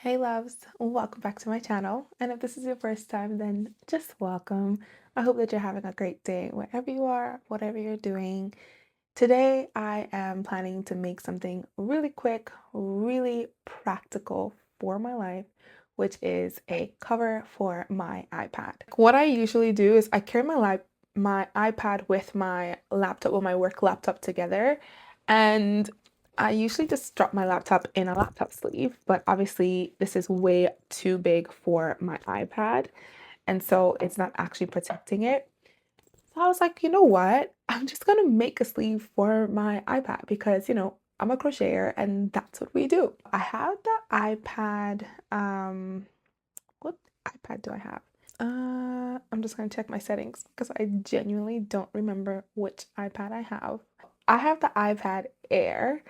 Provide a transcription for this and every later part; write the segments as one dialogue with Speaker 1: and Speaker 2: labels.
Speaker 1: Hey loves, welcome back to my channel. And if this is your first time, then just welcome. I hope that you're having a great day wherever you are, whatever you're doing. Today, I am planning to make something really quick, really practical for my life, which is a cover for my iPad. What I usually do is I carry my iPad with my laptop or my work laptop together, and I usually just drop my laptop in a laptop sleeve, but obviously this is way too big for my iPad, and so it's not actually protecting it. So I was like, you know what? I'm just gonna make a sleeve for my iPad because, I'm a crocheter and that's what we do. I have the iPad, what iPad do I have? I'm just gonna check my settings because I genuinely don't remember which iPad I have. I have the iPad Air,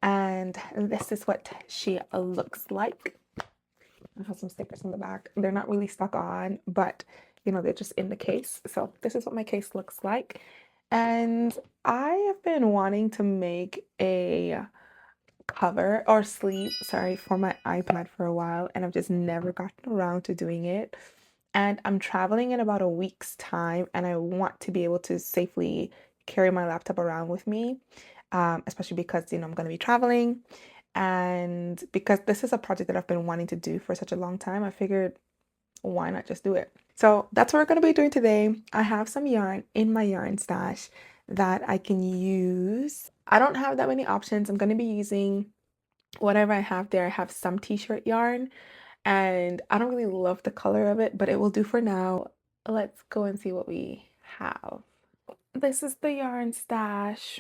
Speaker 1: and this is what she looks like. I have some stickers in the back. They're not really stuck on, but they're just in the case. So this is what my case looks like. And I have been wanting to make a cover or sleeve, sorry, for my iPad for a while, and I've just never gotten around to doing it. And I'm traveling in about a week's time, and I want to be able to safely carry my laptop around with me, especially because, I'm going to be traveling. And because this is a project that I've been wanting to do for such a long time, I figured why not just do it? So that's what we're going to be doing today. I have some yarn in my yarn stash that I can use. I don't have that many options. I'm going to be using whatever I have there. I have some t-shirt yarn and I don't really love the color of it, but it will do for now. Let's go and see what we have. This is the yarn stash,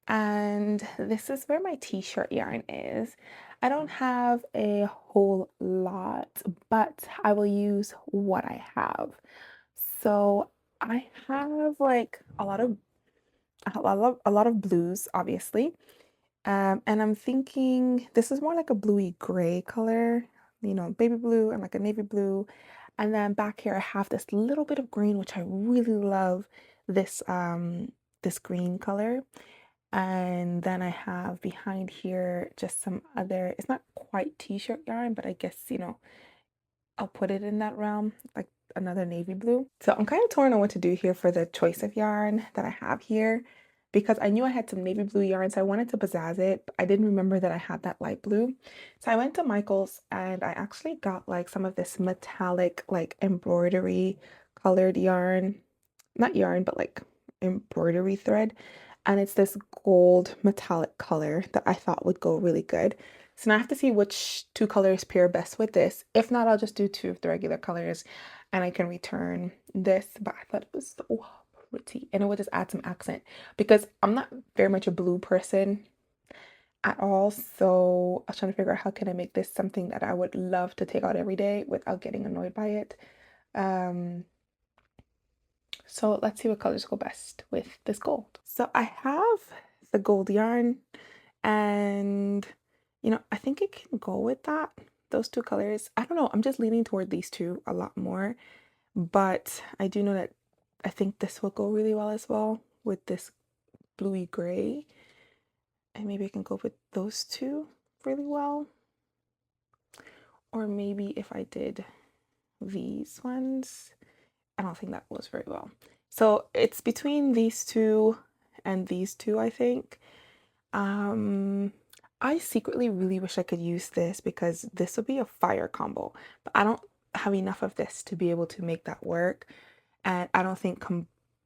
Speaker 1: and this is where my t-shirt yarn is. I don't have a whole lot, but I will use what I have. So I have like a lot of blues, obviously. And I'm thinking this is more like a bluey gray color, baby blue and like a navy blue. And then back here I have this little bit of green, which I really love this green color. And then I have behind here just some other, it's not quite t-shirt yarn, but I guess, I'll put it in that realm, like another navy blue. So I'm kind of torn on what to do here for the choice of yarn that I have here because I knew I had some navy blue yarn, so I wanted to pizzazz it, but I didn't remember that I had that light blue. So I went to Michael's and I actually got like some of this metallic, like embroidery colored yarn, not yarn, but like embroidery thread. And it's this gold metallic color that I thought would go really good. So now I have to see which two colors pair best with this. If not, I'll just do two of the regular colors and I can return this. But I thought it was so pretty and it would just add some accent because I'm not very much a blue person at all. So I was trying to figure out how can I make this something that I would love to take out every day without getting annoyed by it. So let's see what colors go best with this gold. So I have the gold yarn and I think it can go with that. Those two colors. I don't know. I'm just leaning toward these two a lot more, but I do know that I think this will go really well as well with this bluey gray. And maybe I can go with those two really well. Or maybe if I did these ones, I don't think that goes very well. So it's between these two and these two, I think. I secretly really wish I could use this because this would be a fire combo, but I don't have enough of this to be able to make that work. And I don't think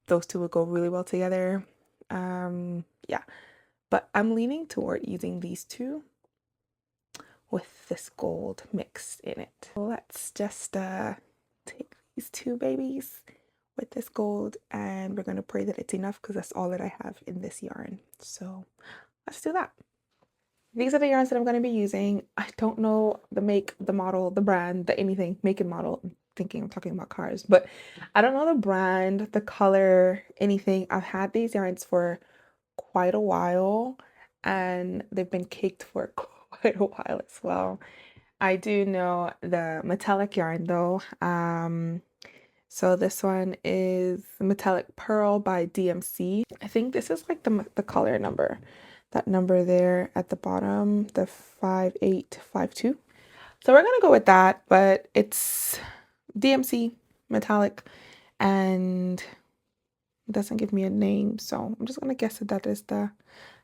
Speaker 1: those two would go really well together. Yeah, but I'm leaning toward using these two with this gold mixed in it. Let's just take these two babies with this gold and we're going to pray that it's enough because that's all that I have in this yarn. So let's do that. These are the yarns that I'm going to be using. I don't know the make, the model, the brand, the anything, make and model. I'm thinking I'm talking about cars, but I don't know the brand, the color, anything. I've had these yarns for quite a while and they've been caked for quite a while as well. I do know the metallic yarn though. So this one is Metallic Pearl by DMC. I think this is like the color number. That number there at the bottom, the 5852. So we're gonna go with that, but it's DMC metallic and it doesn't give me a name, so I'm just gonna guess that is the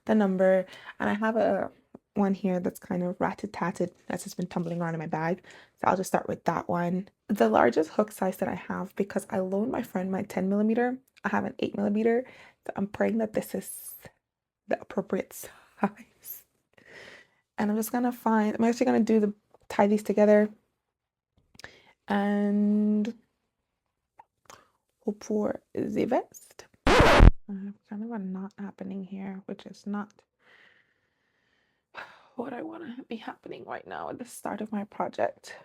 Speaker 1: number. And I have a one here that's kind of ratted-tatted that's just been tumbling around in my bag, so I'll just start with that one. The largest hook size that I have, because I loaned my friend my 10mm, I have an 8mm, so I'm praying that this is the appropriate size. And I'm actually gonna tie these together and hope for the best. Kind of a knot happening here, which is not what I want to be happening right now at the start of my project.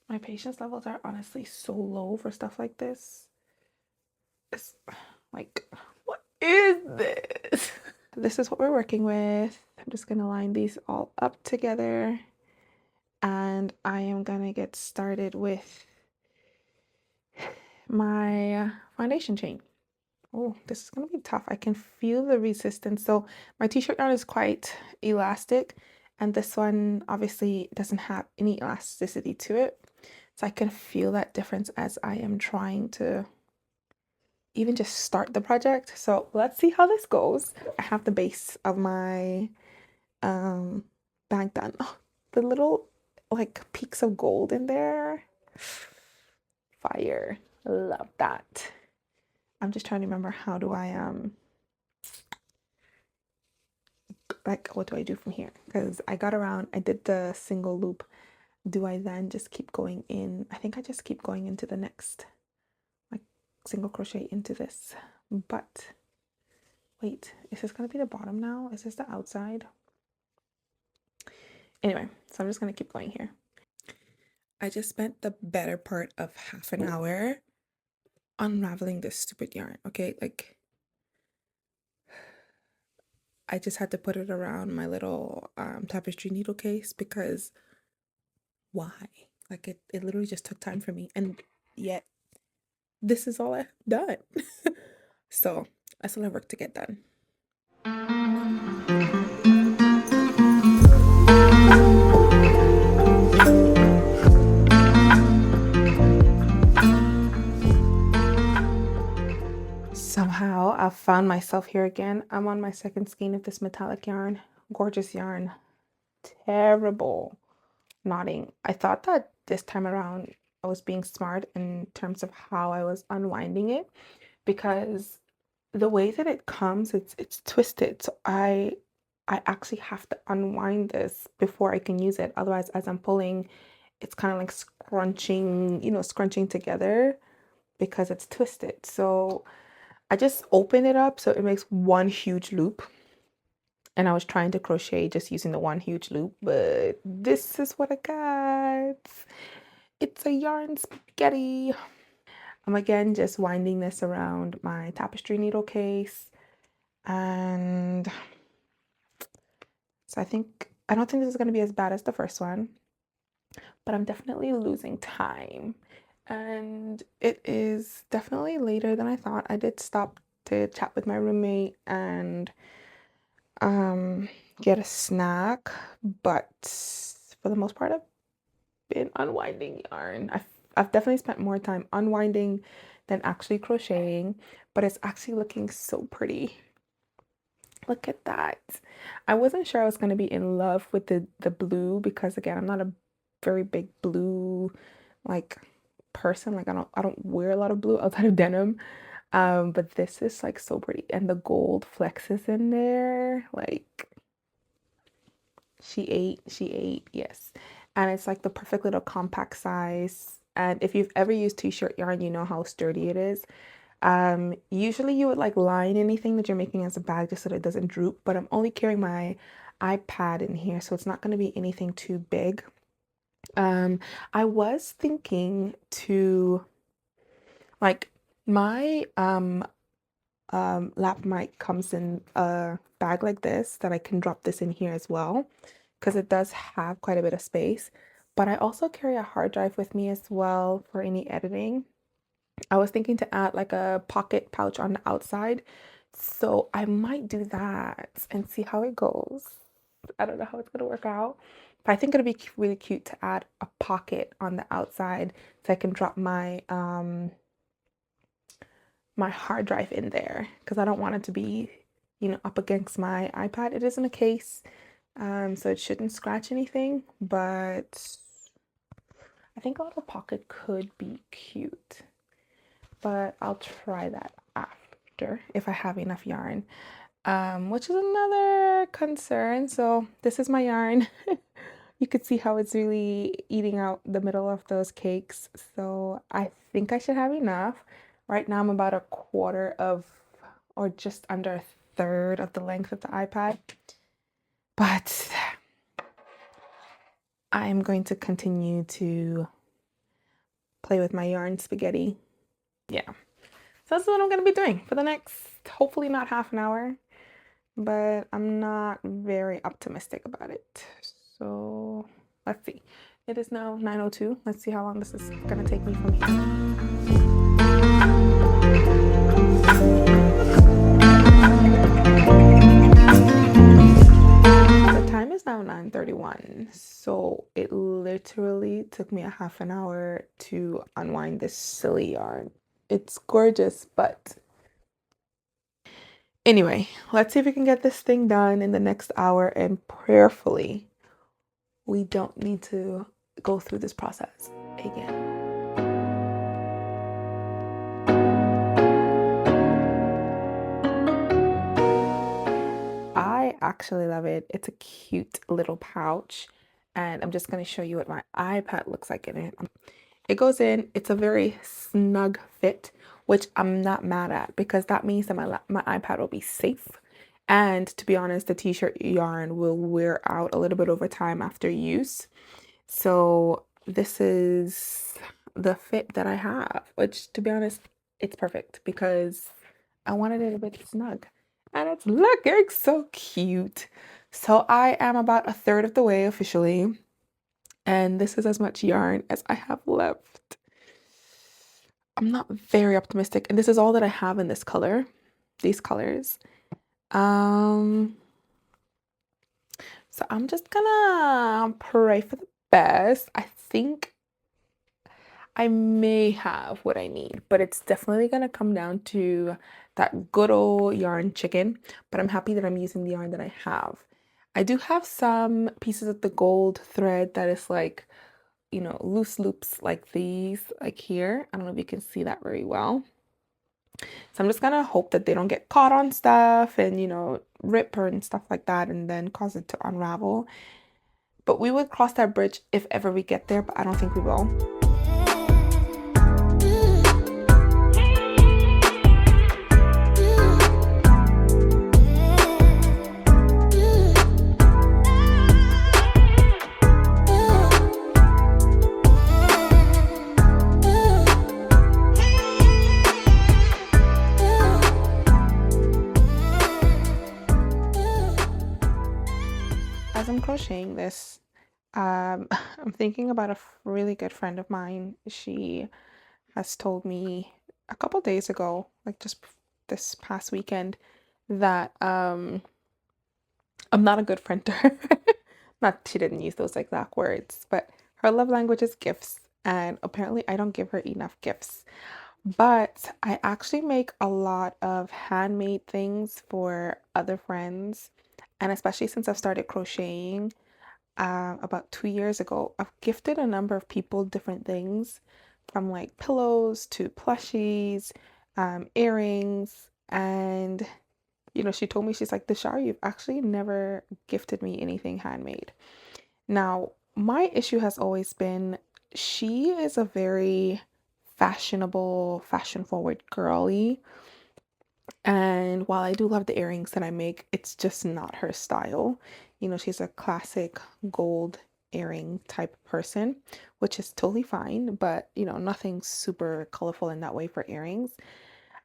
Speaker 1: My patience levels are honestly so low for stuff like this. It's like, what is this? This is what we're working with. I'm just gonna line these all up together and I am gonna get started with my foundation chain. Oh, this is gonna be tough. I can feel the resistance. So my t-shirt yarn is quite elastic, and this one obviously doesn't have any elasticity to it. So I can feel that difference as I am trying to even just start the project. So let's see how this goes. I have the base of my bag done. Oh, the little like peaks of gold in there. Fire. Love that. I'm just trying to remember how do I like what do I do from here? Because I got around, I did the single loop. Do I then just keep going in? I think I just keep going into the next like single crochet into this. But wait, is this gonna be the bottom now? Is this the outside? Anyway, so I'm just gonna keep going here. I just spent the better part of half an hour unraveling this stupid yarn. Okay, like I just had to put it around my little tapestry needle case because why? Like it literally just took time for me, and yet this is all I've done. So I still have work to get done. Somehow I've found myself here again. I'm on my second skein of this metallic yarn. Gorgeous yarn. Terrible knotting. I thought that this time around I was being smart in terms of how I was unwinding it, because the way that it comes, it's twisted. So I actually have to unwind this before I can use it. Otherwise, as I'm pulling, it's kind of like scrunching together because it's twisted. So I just open it up so it makes one huge loop. And I was trying to crochet just using the one huge loop, but this is what I got. It's a yarn spaghetti. I'm again just winding this around my tapestry needle case. And so I don't think this is going to be as bad as the first one, but I'm definitely losing time. And it is definitely later than I thought. I did stop to chat with my roommate and get a snack, but for the most part I've been unwinding yarn. I've definitely spent more time unwinding than actually crocheting, but it's actually looking so pretty. Look at that. I wasn't sure I was going to be in love with the blue because again, I'm not a very big blue like person. Like I don't wear a lot of blue outside of denim. But this is like so pretty, and the gold flexes in there. Like she ate, yes. And it's like the perfect little compact size. And if you've ever used t-shirt yarn, you know how sturdy it is. Usually you would like line anything that you're making as a bag just so that it doesn't droop, but I'm only carrying my iPad in here, so it's not going to be anything too big. I was thinking to like my lap mic comes in a bag like this that I can drop this in here as well because it does have quite a bit of space. But I also carry a hard drive with me as well for any editing. I was thinking to add like a pocket pouch on the outside So I might do that and see how it goes. I don't know how it's gonna work out, but I think it'll be really cute to add a pocket on the outside so I can drop my hard drive in there because I don't want it to be, up against my iPad. It is in a case, so it shouldn't scratch anything, but I think a little pocket could be cute. But I'll try that after if I have enough yarn, which is another concern. So this is my yarn. You could see how it's really eating out the middle of those cakes. So I think I should have enough. Right now I'm about a quarter of, or just under a third of the length of the iPad. But I'm going to continue to play with my yarn spaghetti. Yeah. So that's what I'm going to be doing for the next, hopefully not half an hour, but I'm not very optimistic about it. So let's see. It is now 9:02. Let's see how long this is going to take me from here. The time is now 9:31. So it literally took me a half an hour to unwind this silly yarn. It's gorgeous, but anyway, let's see if we can get this thing done in the next hour, and prayerfully, we don't need to go through this process again. I actually love it. It's a cute little pouch, and I'm just going to show you what my iPad looks like in it. It goes in, it's a very snug fit, which I'm not mad at because that means that my iPad will be safe. And to be honest, the t-shirt yarn will wear out a little bit over time after use. So this is the fit that I have, which to be honest, it's perfect because I wanted it a bit snug. And it's looking so cute. So I am about a third of the way officially. And this is as much yarn as I have left. I'm not very optimistic. And this is all that I have in this color, these colors. So I'm just gonna pray for the best. I think I may have what I need, but it's definitely gonna come down to that good old yarn chicken. But I'm happy that I'm using the yarn that I have. I do have some pieces of the gold thread that is like, loose loops like these, like here. I don't know if you can see that very well. So I'm just gonna hope that they don't get caught on stuff and, rip or and stuff like that and then cause it to unravel. But we would cross that bridge if ever we get there, but I don't think we will. As I'm crocheting this, I'm thinking about a really good friend of mine. She has told me a couple days ago, like just this past weekend, that I'm not a good friend to her. Not, she didn't use those exact words, but her love language is gifts, and apparently I don't give her enough gifts. But I actually make a lot of handmade things for other friends, and especially since I've started crocheting about 2 years ago, I've gifted a number of people different things, from like pillows to plushies, earrings, and she told me, she's like, Deshar, you've actually never gifted me anything handmade. Now, my issue has always been she is a very fashionable, fashion forward girly. And while I do love the earrings that I make, it's just not her style. She's a classic gold earring type person, which is totally fine, but nothing super colorful in that way for earrings.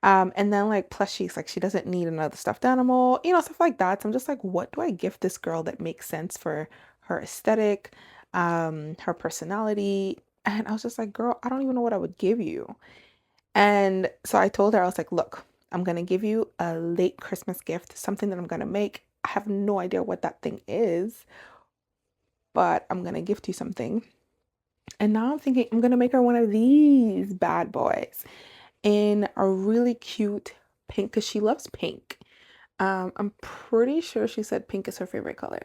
Speaker 1: And then like plushies, like she doesn't need another stuffed animal, stuff like that. So I'm just like, what do I gift this girl that makes sense for her aesthetic, her personality? And I was just like, girl, I don't even know what I would give you. And so I told her, I was like, look, I'm gonna give you a late Christmas gift, something that I'm gonna make. I have no idea what that thing is, but I'm gonna gift you something. And now I'm thinking I'm gonna make her one of these bad boys in a really cute pink because she loves pink. I'm pretty sure she said pink is her favorite color.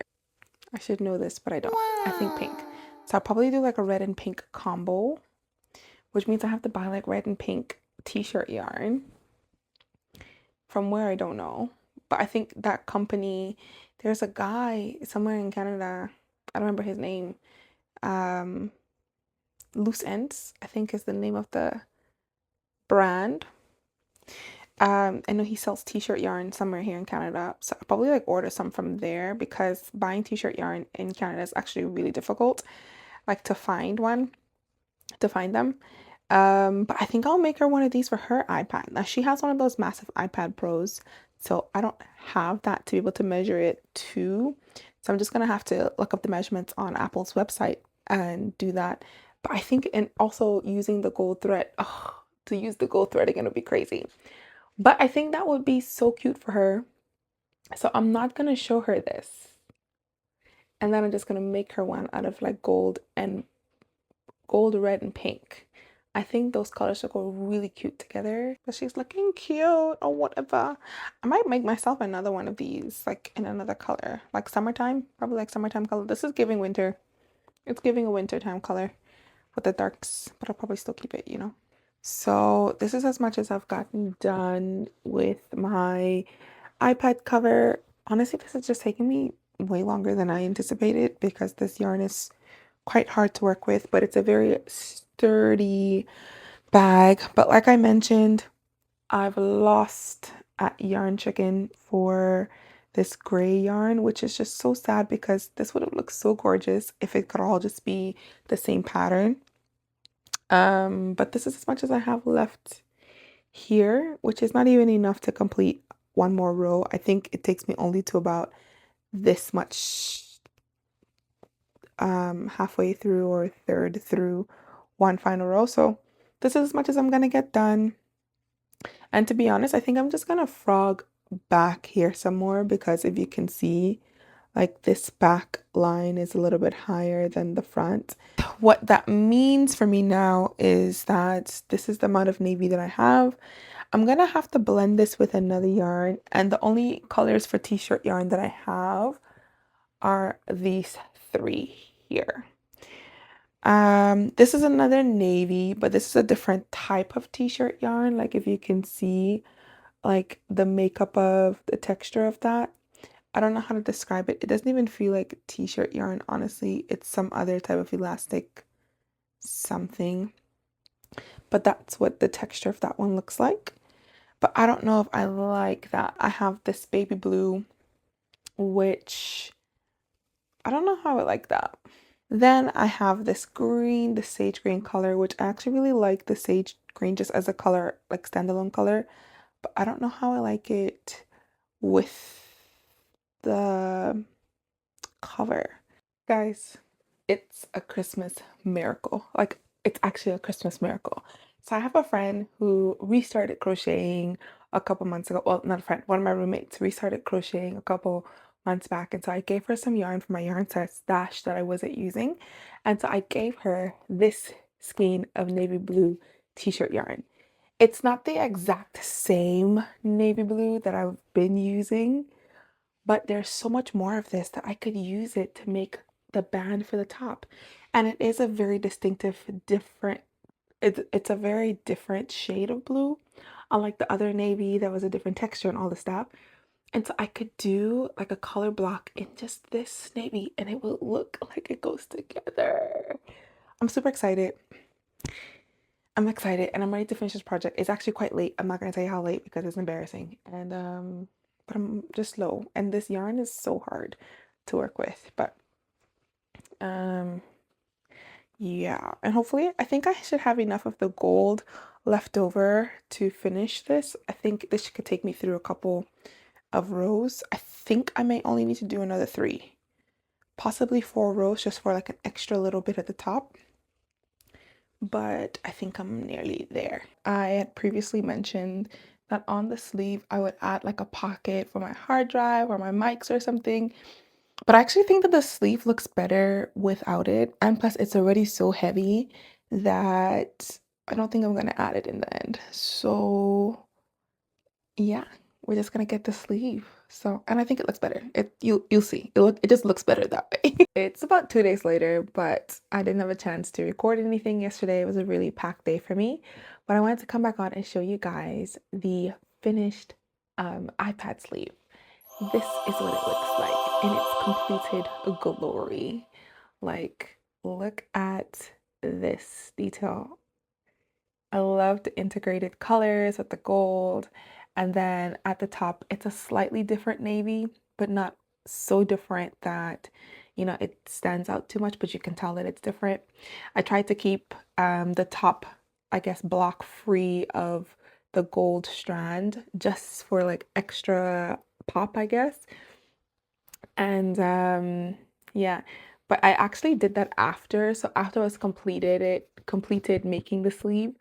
Speaker 1: I should know this, but I don't. I think pink. So I'll probably do like a red and pink combo, which means I have to buy like red and pink t-shirt yarn from where I don't know. But I think that company, there's a guy somewhere in Canada, I don't remember his name. Um, Loose Ends, I think is the name of the brand. I know he sells t-shirt yarn somewhere here in Canada, so I'll probably like order some from there because buying t-shirt yarn in Canada is actually really difficult, like to find them. But I think I'll make her one of these for her iPad. Now she has one of those massive iPad Pros, so I don't have that to be able to measure it to. So I'm just gonna have to look up the measurements on Apple's website and do that. But I think, and also using the gold thread, oh, to use the gold thread again would be crazy. But I think that would be so cute for her. So I'm not gonna show her this. And then I'm just gonna make her one out of like gold, red, and pink. I think those colors will go really cute together. But she's looking cute or whatever. I might make myself another one of these, like in another color, like summertime, probably like summertime color. This is giving winter. It's giving a wintertime color with the darks, but I'll probably still keep it, you know. So this is as much as I've gotten done with my iPad cover. Honestly, this is just taking me way longer than I anticipated because this yarn is quite hard to work with, but it's a very sturdy bag. But like I mentioned, I've lost at Yarn Chicken for this gray yarn, which is just so sad because this would have looked so gorgeous if it could all just be the same pattern. But this is as much as I have left here, which is not even enough to complete one more row. I think it takes me only to about this much, halfway through or third through one final row. So this is as much as I'm gonna get done. And to be honest, I think I'm just gonna frog back here some more because if you can see, like this back line is a little bit higher than the front. What that means for me now is that this is the amount of navy that I have. I'm gonna have to blend this with another yarn, and the only colors for t-shirt yarn that I have are these three here. This is another navy, but this is a different type of t-shirt yarn. Like if you can see like the makeup of the texture of that. I don't know how to describe it. It doesn't even feel like t-shirt yarn, honestly. It's some other type of elastic something. But that's what the texture of that one looks like. But I don't know if I like that. I have this baby blue, which I don't know how I like that. Then I have this green, the sage green color, which I actually really like the sage green just as a color, like standalone color. But I don't know how I like it with the cover. Guys, it's a Christmas miracle. Like, it's actually a Christmas miracle. So I have a friend who restarted crocheting a couple months ago. Well, not a friend, one of my roommates restarted crocheting a couple months back. And so I gave her some yarn from my yarn set stash that I wasn't using. And so I gave her this skein of navy blue t-shirt yarn. It's not the exact same navy blue that I've been using, but there's so much more of this that I could use it to make the band for the top. And it is a very distinctive, different, it's a very different shade of blue. Unlike the other navy that was a different texture and all the stuff. And so I could do like a color block in just this navy and it will look like it goes together. I'm super excited. I'm excited and I'm ready to finish this project. It's actually quite late. I'm not gonna tell you how late because it's embarrassing. And but I'm just low. And this yarn is so hard to work with. But yeah. And hopefully I think I should have enough of the gold left over to finish this. I think this could take me through a couple of rows. I think I may only need to do another 3, possibly 4 rows just for like an extra little bit at the top. But I think I'm nearly there. I had previously mentioned that on the sleeve I would add like a pocket for my hard drive or my mics or something. But I actually think that the sleeve looks better without it. And plus, it's already so heavy that I don't think I'm gonna add it in the end. So yeah, we're just gonna get the sleeve. So, and I think it looks better. You'll see. It just looks better that way. It's about 2 days later, but I didn't have a chance to record anything yesterday. It was a really packed day for me. But I wanted to come back on and show you guys the finished iPad sleeve. This is what it looks like in its completed glory. Like, look at this detail. I love the integrated colors with the gold. And then at the top, it's a slightly different navy, but not so different that, it stands out too much, but you can tell that it's different. I tried to keep the top, I guess, block free of the gold strand just for like extra pop, I guess. And yeah, but I actually did that after. So after I was completed making the sleeve,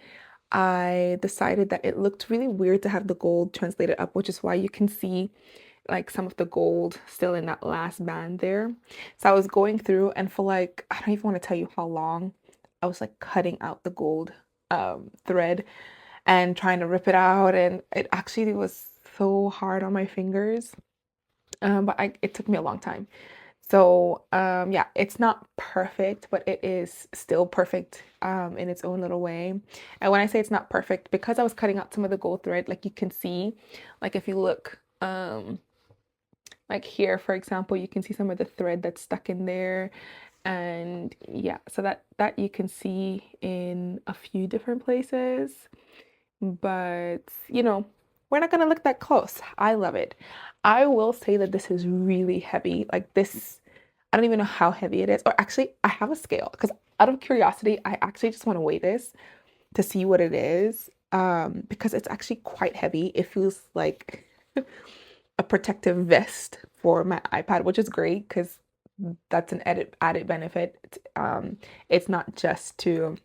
Speaker 1: I decided that it looked really weird to have the gold translated up, which is why you can see like some of the gold still in that last band there. So I was going through and for like, I don't even want to tell you how long, I was like cutting out the gold thread and trying to rip it out. And it actually was so hard on my fingers. But it took me a long time. So yeah, it's not perfect, but it is still perfect in its own little way. And when I say it's not perfect, because I was cutting out some of the gold thread, like you can see, like if you look like here, for example, you can see some of the thread that's stuck in there. And yeah, so that you can see in a few different places. But we're not gonna look that close. I love it. I will say that this is really heavy. Like this, I don't even know how heavy it is. Or actually, I have a scale because out of curiosity, I actually just want to weigh this to see what it is. Because it's actually quite heavy. It feels like a protective vest for my iPad, which is great because that's an added benefit. It's not just to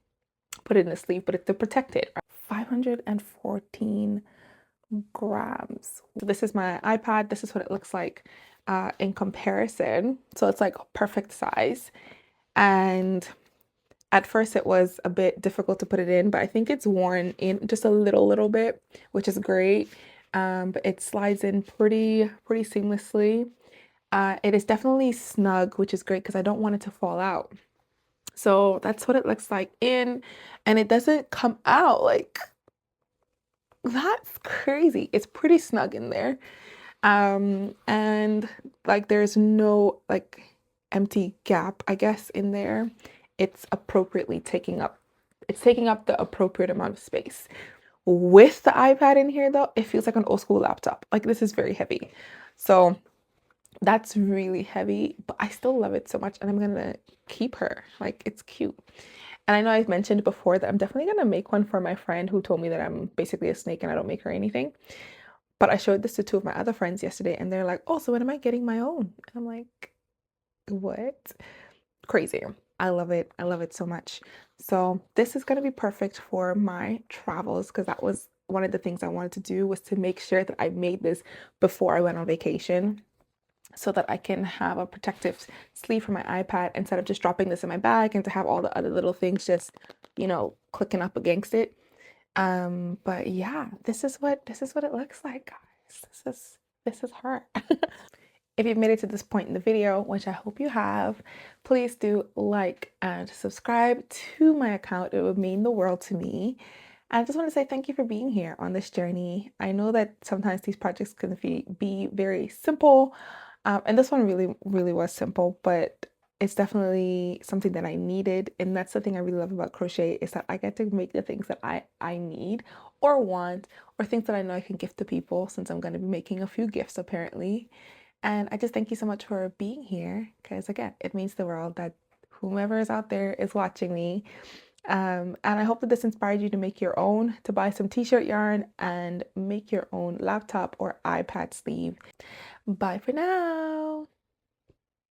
Speaker 1: put it in the sleeve, but it's to protect it. 514 grams. So this is my iPad. This is what it looks like in comparison. So it's like perfect size. And at first it was a bit difficult to put it in, but I think it's worn in just a little bit, which is great. But it slides in pretty seamlessly. It is definitely snug, which is great because I don't want it to fall out. So that's what it looks like in, and it doesn't come out like that's crazy. It's pretty snug in there. And like there's no like empty gap, I guess, in there. It's taking up the appropriate amount of space. With the iPad in here though, it feels like an old school laptop. Like this is very heavy. So that's really heavy, but I still love it so much and I'm gonna keep her. Like it's cute. And I know I've mentioned before that I'm definitely gonna make one for my friend who told me that I'm basically a snake and I don't make her anything. But I showed this to two of my other friends yesterday and they're like, oh, so when am I getting my own? And I'm like, what? Crazy. I love it. I love it so much. So this is gonna be perfect for my travels because that was one of the things I wanted to do was to make sure that I made this before I went on vacation so that I can have a protective sleeve for my iPad instead of just dropping this in my bag and to have all the other little things just, clicking up against it. But yeah, this is what it looks like, guys. This is her. If you've made it to this point in the video, which I hope you have, please do like and subscribe to my account. It would mean the world to me. I just want to say thank you for being here on this journey. I know that sometimes these projects can be very simple, and this one really was simple, but it's definitely something that I needed. And that's the thing I really love about crochet is that I get to make the things that I need or want or things that I know I can gift to people since I'm going to be making a few gifts apparently. And I just thank you so much for being here because again, it means the world that whomever is out there is watching me. And I hope that this inspired you to make your own, to buy some t-shirt yarn and make your own laptop or iPad sleeve. Bye for now.